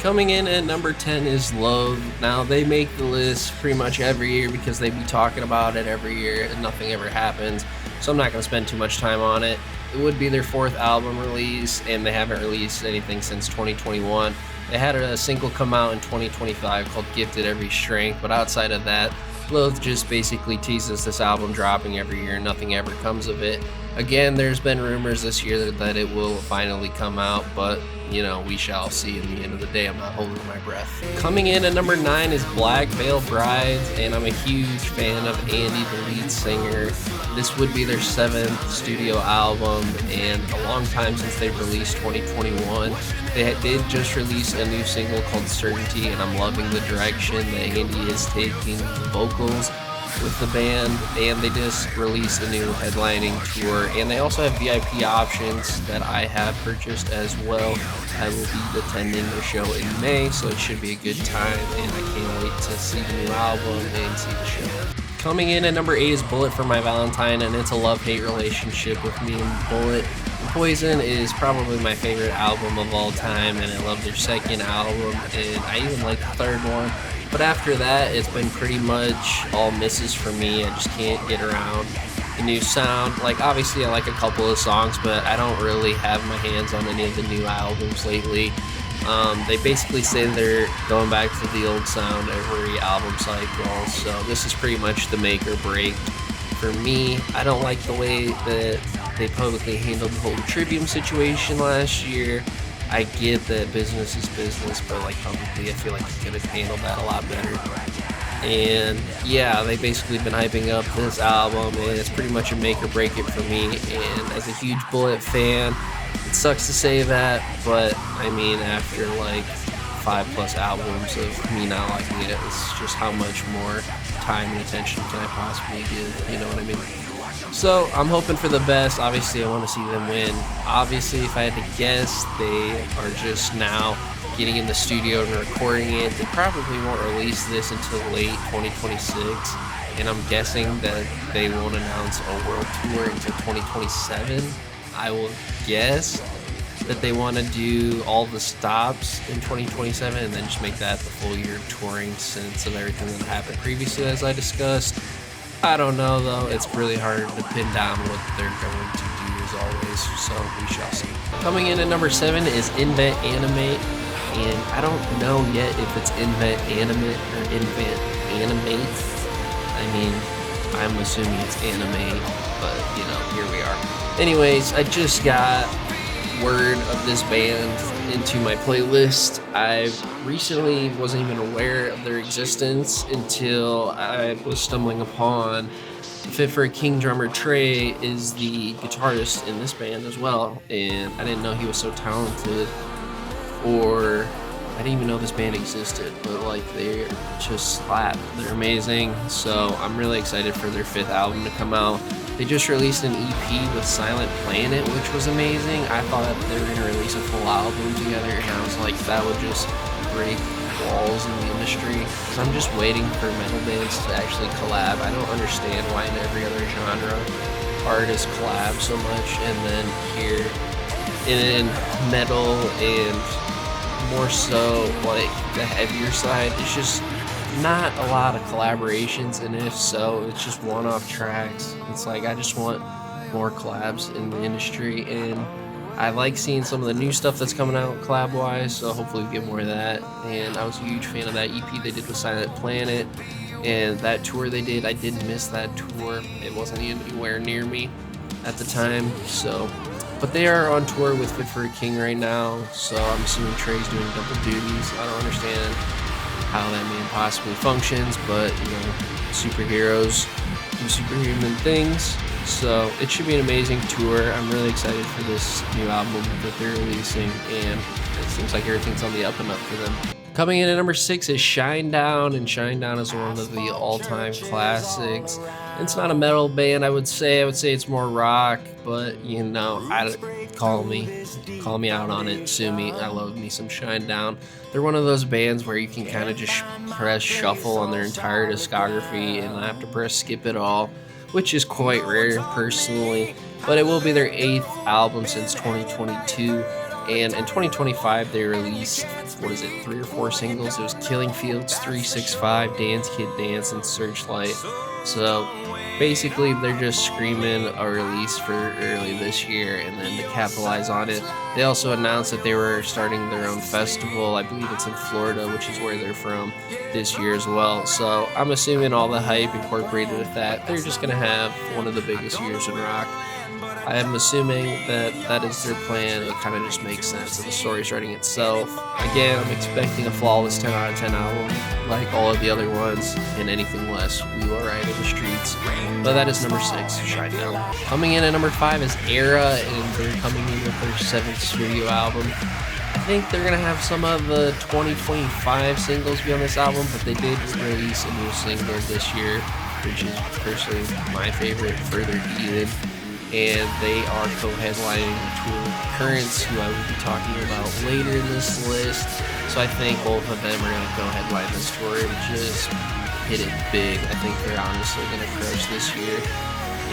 Coming in at number 10 is Loathe. Now, they make the list pretty much every year because they be talking about it every year and nothing ever happens. So I'm not going to spend too much time on it. It would be their fourth album release, and they haven't released anything since 2021. They had a single come out in 2025 called Gifted Every Strength, but outside of that, Loathe just basically teases this album dropping every year and nothing ever comes of it. Again, there's been rumors this year that it will finally come out, but we shall see in the end of the day. I'm not holding my breath. Coming in at number 9 is Black Veil Brides, and I'm a huge fan of Andy, the lead singer. This would be their 7th studio album, and a long time since they've released 2021. They did just release a new single called Certainty, and I'm loving the direction that Andy is taking the vocals with the band, and they just released a new headlining tour, and they also have VIP options that I have purchased as well. I will be attending their show in May, so it should be a good time, and I can't wait to see the new album and see the show. Coming in at number 8 is Bullet for My Valentine, and it's a love-hate relationship with me and Bullet. Poison is probably my favorite album of all time, and I love their second album, and I even like the third one. But after that, it's been pretty much all misses for me. I just can't get around the new sound. Like, obviously, I like a couple of songs, but I don't really have my hands on any of the new albums lately. They basically say they're going back to the old sound every album cycle, so this is pretty much the make or break for me. I don't like the way that they publicly handled the whole Trivium situation last year. I get that business is business, but publicly I feel like you could have handled that a lot better. And yeah, they basically been hyping up this album, and it's pretty much a make or break it for me. And as a huge Bullet fan, it sucks to say that, but I mean, after 5+ albums of me not liking it, it's just how much more time and attention can I possibly give, you know what I mean? So I'm hoping for the best. Obviously, I want to see them win. Obviously, if I had to guess, they are just now getting in the studio and recording it. They probably won't release this until late 2026, and I'm guessing that they won't announce a world tour until 2027. I will guess that they want to do all the stops in 2027 and then just make that the full year of touring since of everything that happened previously, as I discussed. I don't know, though. It's really hard to pin down what they're going to do, as always, so we shall see. Coming in at number 7 is Invent Animate, and I don't know yet if it's Invent Animate or Invent Animate. I mean, I'm assuming it's Animate, but, here we are. Anyways, I just got word of this band into my playlist. I recently wasn't even aware of their existence until I was stumbling upon Fit for a King drummer Trey is the guitarist in this band as well, and I didn't know he was so talented, or I didn't even know this band existed, but they just slap. They're amazing, so I'm really excited for their 5th album to come out. They just released an EP with Silent Planet, which was amazing. I thought they were going to release a full album together, and I was like, that would just break walls in the industry. Because I'm just waiting for metal bands to actually collab. I don't understand why in every other genre artists collab so much, and then here in metal and more so the heavier side, it's just not a lot of collaborations, and if so, it's just one-off tracks. It's I just want more collabs in the industry, and I like seeing some of the new stuff that's coming out collab-wise, so hopefully we get more of that. And I was a huge fan of that EP they did with Silent Planet, and that tour they did, I did miss that tour. It wasn't anywhere near me at the time, but they are on tour with Fit for a King right now, so I'm assuming Trey's doing double duties. I don't understand how that man possibly functions, but superheroes do superhuman things, so it should be an amazing tour. I'm really excited for this new album that they're releasing, and it seems like everything's on the up and up for them. Coming in at number 6 is Shinedown, and Shinedown is one of the all-time classics. It's not a metal band, I would say it's more rock, but call me out on it, sue me. I love me some Shinedown. They're one of those bands where you can kind of just press shuffle on their entire discography and not have to press skip at all, which is quite rare personally. But it will be their 8th album since 2022. And in 2025, they released, what is it, 3 or 4 singles? It was Killing Fields, 365, Dance Kid Dance, and Searchlight. So basically, they're just screaming a release for early this year, and then to capitalize on it, they also announced that they were starting their own festival. I believe it's in Florida, which is where they're from, this year as well. So I'm assuming all the hype incorporated with that, they're just going to have one of the biggest years in rock. I am assuming that that is their plan. It kind of just makes sense that the story's writing itself. Again, I'm expecting a flawless 10 out of 10 album, like all of the other ones, and anything less, we will ride in the streets. But that is number 6, Shine Down. Coming in at number 5 is Era, and they're coming in with their 7th studio album. I think they're going to have some of the 2025 singles be on this album, but they did release a new single this year, which is personally my favorite, Further Heated. And they are co-headlining the tour with Currents, who I will be talking about later in this list. So I think both of them are going to co-headline this tour and just hit it big. I think they're honestly going to crush this year.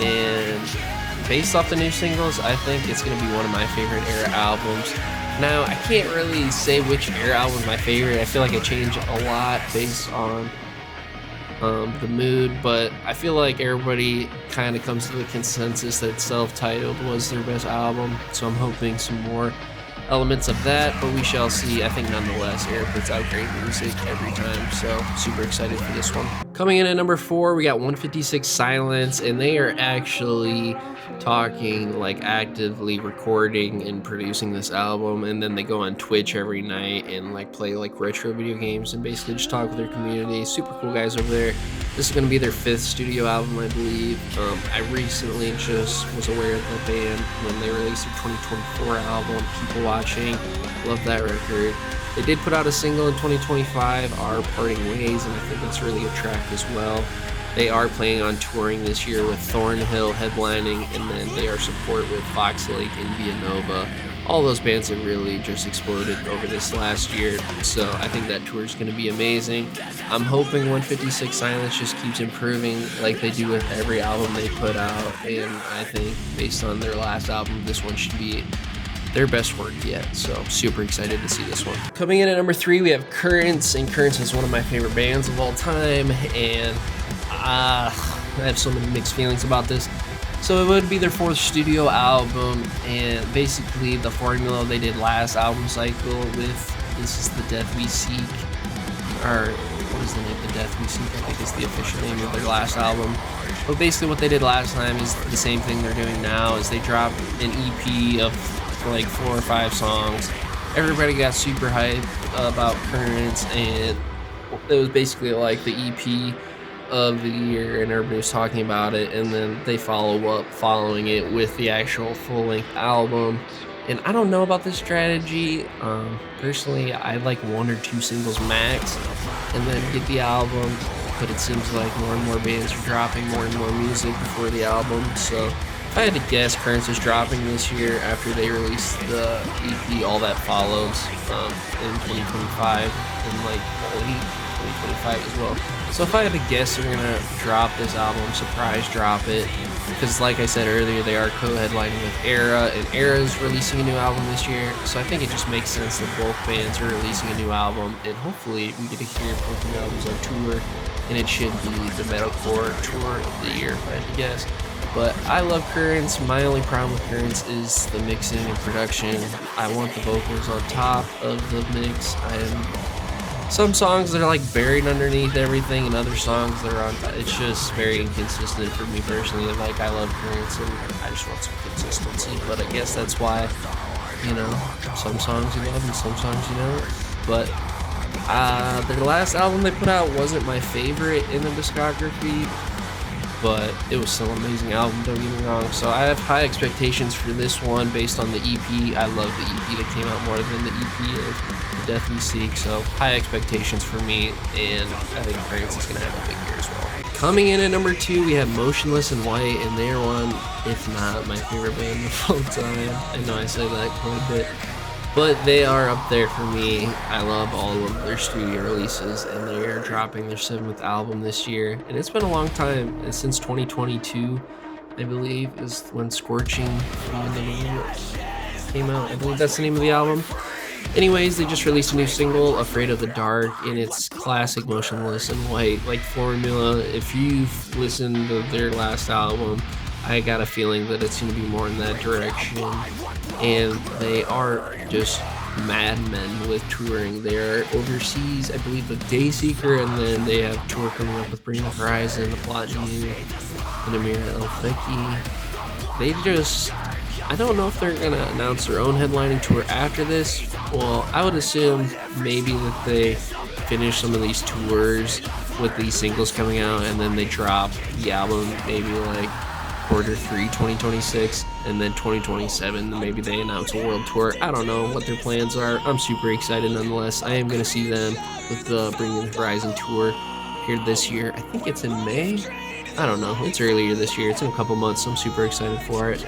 And based off the new singles, I think it's going to be one of my favorite Era albums. Now, I can't really say which Era album is my favorite. I feel like I change a lot based on the mood, but I feel like everybody kind of comes to the consensus that Self-Titled was their best album, so I'm hoping some more elements of that, but we shall see. I think nonetheless, Era puts out great music every time, so super excited for this one. Coming in at number 4, we got 156 Silence, and they are actually talking, like actively recording and producing this album, and then they go on Twitch every night and like play like retro video games and basically just talk with their community. Super cool guys over there. This is going to be their 5th studio album, I believe. I recently just was aware of the band when they released their 2024 album, People Watching. Love that record. They did put out a single in 2025, Our Parting Ways, and I think it's really a track as well. They are planning on touring this year with Thornhill headlining, and then they are support with Fox Lake and Villanova. All those bands have really just exploded over this last year, so I think that tour is going to be amazing. I'm hoping 156 Silence just keeps improving like they do with every album they put out, and I think based on their last album, this one should be their best work yet, so super excited to see this one. Coming in at number 3, we have Currents, and Currents is one of my favorite bands of all time, and I have so many mixed feelings about this. So it would be their 4th studio album, and basically the formula they did last album cycle with This Is the Death We Seek, or what is the name? The Death We Seek, I think is the official name of their last album. But basically what they did last time is the same thing they're doing now, is they dropped an EP of like 4 or 5 songs. Everybody got super hyped about Currents, and it was basically like the EP of the year, and everybody was talking about it, and then they following it with the actual full-length album. And I don't know about this strategy. Personally, I like 1 or 2 singles max and then get the album, but it seems like more and more bands are dropping more and more music before the album. So if I had to guess, Currents is dropping this year after they released the EP All That Follows in 2025, and like late 2025 as well. So if I had to guess, they're gonna drop this album, surprise drop it, because like I said earlier, they are co-headlining with Era, and Era is releasing a new album this year, so I think it just makes sense that both bands are releasing a new album, and hopefully we get to hear both new albums on tour, and it should be the metalcore tour of the year, if I had to guess. But I love Currents. My only problem with Currents is the mixing and production. I want the vocals on top of the mix. Some songs that are like buried underneath everything, and other songs that are on. It's just very inconsistent for me personally. Like, I love Currents, and I just want some consistency. But I guess that's why, some songs you love and some songs you don't. But their last album they put out wasn't my favorite in the discography, but it was still an amazing album, don't get me wrong. So I have high expectations for this one based on the EP. I love the EP that came out more than the EP of The Death We Seek, so high expectations for me, and I think Currents is going to have a big year as well. Coming in at number 2, we have Motionless in White, and they're one, if not my favorite band of all time. I know I say that quite a bit, but they are up there for me. I love all of their studio releases, and they are dropping their 7th album this year. And it's been a long time, and since 2022, I believe, is when Scorching came out. I believe that's the name of the album. Anyways, they just released a new single, Afraid of the Dark, and it's classic Motionless in White, like formula. If you've listened to their last album, I got a feeling that it's going to be more in that direction. And they are just madmen with touring. They are overseas, I believe, with Dayseeker, and then they have tour coming up with Bring the Horizon, The Plot New, and Amir El Feki. They just, I don't know if they're going to announce their own headlining tour after this. Well, I would assume maybe that they finish some of these tours with these singles coming out, and then they drop the album maybe like Q3 2026, and then 2027 maybe they announce a world tour. I don't know what their plans are. I'm super excited nonetheless. I am going to see them with the Bring the Horizon tour here this year. I think it's in May. I don't know. It's earlier this year. It's in a couple months. So I'm super excited for it.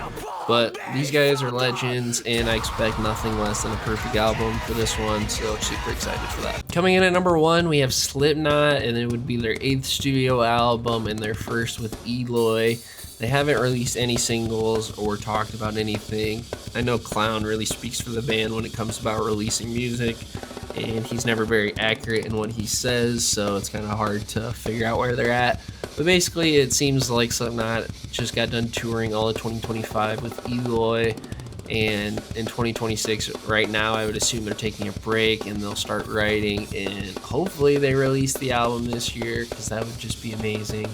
But these guys are legends, and I expect nothing less than a perfect album for this one, so I'm super excited for that. Coming in at number 1, we have Slipknot, and it would be their 8th studio album and their first with Eloy. They haven't released any singles or talked about anything. I know Clown really speaks for the band when it comes about releasing music, and he's never very accurate in what he says, so it's kind of hard to figure out where they're at. But basically, it seems like Slipknot just got done touring all of 2025 with Eloy, and in 2026, right now, I would assume they're taking a break and they'll start writing, and hopefully they release the album this year, because that would just be amazing.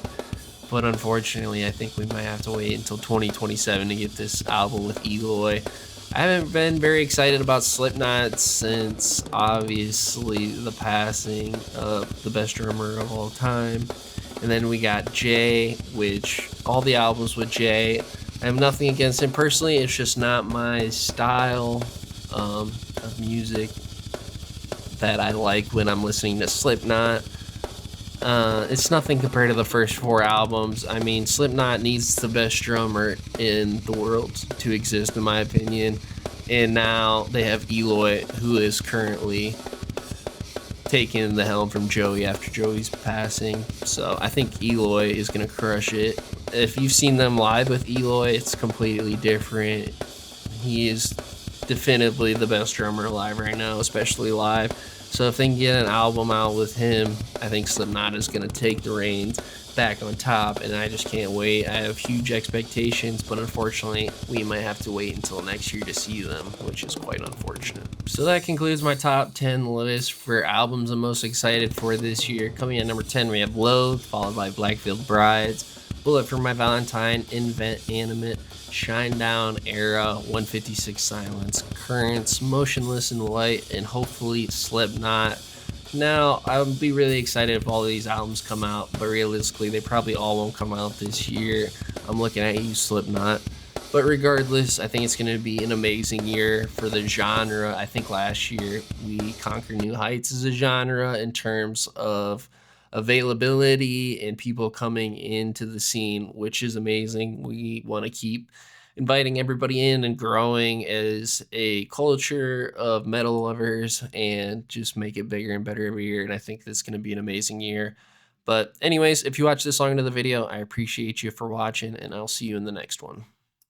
But unfortunately, I think we might have to wait until 2027 to get this album with Eloy. I haven't been very excited about Slipknot since, obviously, the passing of the best drummer of all time. And then we got Jay, which all the albums with Jay, I have nothing against him personally. It's just not my style of music that I like when I'm listening to Slipknot. It's nothing compared to the first 4 albums. I mean, Slipknot needs the best drummer in the world to exist, in my opinion. And now they have Eloy, who is currently taking the helm from Joey after Joey's passing. So I think Eloy is going to crush it. If you've seen them live with Eloy, it's completely different. He is definitively the best drummer alive right now, especially live. So if they can get an album out with him, I think Slipknot is going to take the reins back on top, and I just can't wait. I have huge expectations, but unfortunately, we might have to wait until next year to see them, which is quite unfortunate. So that concludes my top 10 list for albums I'm most excited for this year. Coming at number 10, we have Loathe, followed by Black-Veiled Brides, Bullet for My Valentine, Invent Animate, Shinedown, Era, 156 Silence, Currents, Motionless in White, and hopefully Slipknot. Now, I would be really excited if all of these albums come out, but realistically, they probably all won't come out this year. I'm looking at you, Slipknot. But regardless, I think it's going to be an amazing year for the genre. I think last year we conquered new heights as a genre in terms of availability and people coming into the scene, which is amazing. We want to keep inviting everybody in and growing as a culture of metal lovers and just make it bigger and better every year. And I think this is going to be an amazing year. But anyways, if you watch this long into the video, I appreciate you for watching, and I'll see you in the next one.